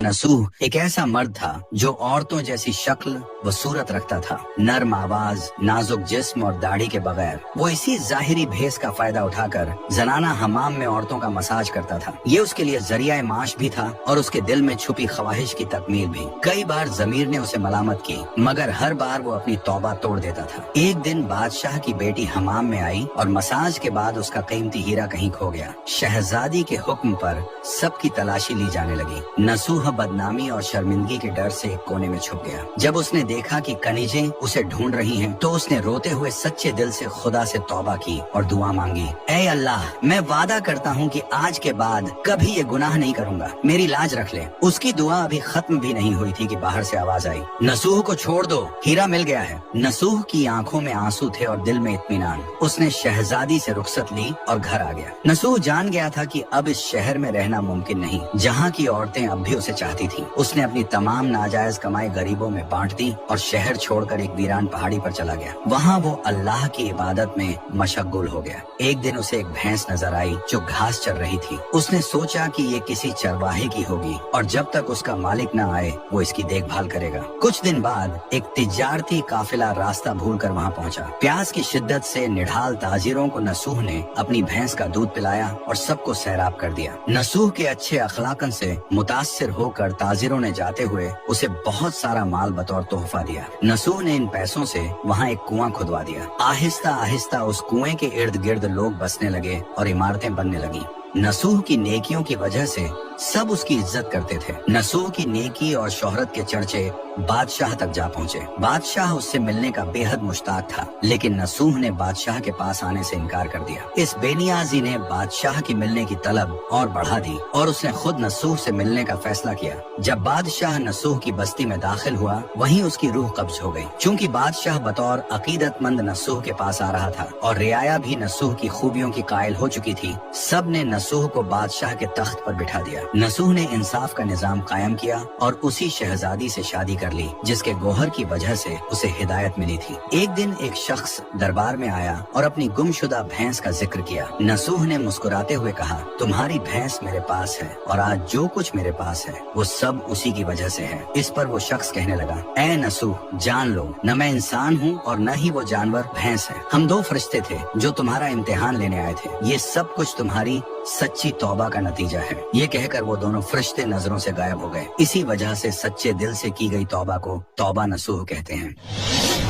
नसूह एक ऐसा मर्द था जो औरतों जैसी शक्ल व सूरत रखता था, नर्म आवाज, नाजुक जिस्म और दाढ़ी के बगैर। वो इसी जाहिरी भेस का फायदा उठाकर जनाना हमाम में औरतों का मसाज करता था। ये उसके लिए जरिया माश भी था और उसके दिल में छुपी ख्वाहिश की तकमील भी। कई बार जमीर ने उसे मलामत की, मगर हर बार वो अपनी तौबा तोड़ देता था। एक दिन बादशाह की बेटी हमाम में आई और मसाज के बाद उसका कीमती हीरा कहीं खो गया। शहजादी के हुक्म पर सबकी तलाशी ली जाने लगी। नसूह बदनामी और शर्मिंदगी के डर से एक कोने में छुप गया। जब उसने देखा कि कनीजें उसे ढूंढ रही हैं, तो उसने रोते हुए सच्चे दिल से खुदा से तौबा की और दुआ मांगी, ऐ अल्लाह, मैं वादा करता हूँ कि आज के बाद कभी ये गुनाह नहीं करूँगा, मेरी लाज रख ले। उसकी दुआ अभी खत्म भी नहीं हुई थी कि बाहर से आवाज आई, नसूह को छोड़ दो, हीरा मिल गया है। नसूह की आंखों में आंसू थे और दिल में इत्मीनान। उसने शहजादी से रुखसत ली और घर आ गया। नसूह जान गया था कि अब इस शहर में रहना मुमकिन नहीं, जहाँ की औरतें अब भी उसे चाहती थीं। उसने अपनी तमाम नाजायज कमाई गरीबों में बांट दी और शहर छोड़कर एक वीरान पहाड़ी पर चला गया। वहाँ वो अल्लाह की इबादत में मशगुल हो गया। एक दिन उसे एक भैंस नजर आई जो घास चर रही थी। उसने सोचा कि ये किसी चरवाहे की होगी और जब तक उसका मालिक न आए वो इसकी देखभाल करेगा। कुछ दिन बाद एक तिजारती काफिला रास्ता भूलकर वहाँ पहुँचा। प्यास की शिद्दत से निढाल ताजिरों को नसूह ने अपनी भैंस का दूध पिलाया और सबको सैराब कर दिया। नसूह के अच्छे अखलाकन से मुतासिर होकर ताजिरों ने जाते हुए उसे बहुत सारा माल बतौर तोहफा दिया। नसूह ने इन पैसों से वहाँ एक कुआं खुदवा दिया। आहिस्ता आहिस्ता उस कुएं के इर्द गिर्द लोग बसने लगे और इमारतें बनने लगी। नसूह की नेकियों की वजह से सब उसकी इज्जत करते थे। नसूह की नेकी और शोहरत के चर्चे बादशाह तक जा पहुँचे। बादशाह उससे मिलने का बेहद मुश्ताक था, लेकिन नसूह ने बादशाह के पास आने से इनकार कर दिया। इस बेनियाजी ने बादशाह की मिलने की तलब और बढ़ा दी और उसने खुद नसूह से मिलने का फैसला किया। जब बादशाह नसूह की बस्ती में दाखिल हुआ, वहीं उसकी रूह कब्ज हो गई। चूंकि बादशाह बतौर अकीदतमंद नसूह के पास आ रहा था और रियाया भी नसूह की खूबियों की कायल हो चुकी थी, सब ने नसूह को बादशाह के तख्त पर बिठा दिया। नसूह ने इंसाफ का निजाम कायम किया और उसी शहजादी से शादी कर ली जिसके गोहर की वजह से उसे हिदायत मिली थी। एक दिन एक शख्स दरबार में आया और अपनी गुमशुदा भैंस का जिक्र किया। नसूह ने मुस्कुराते हुए कहा, तुम्हारी भैंस मेरे पास है और आज जो कुछ मेरे पास है वो सब उसी की वजह से है। इस पर वो शख्स कहने लगा, ऐ नसूह, जान लो, न मैं इंसान हूँ और न ही वो जानवर भैंस है। हम दो फरिश्ते थे जो तुम्हारा इम्तिहान लेने आए थे। ये सब कुछ तुम्हारी सच्ची तौबा का नतीजा है। ये कहकर वो दोनों फरिश्ते नजरों से गायब हो गए। इसी वजह से सच्चे दिल से की गई तौबा को तौबा नसूह कहते हैं।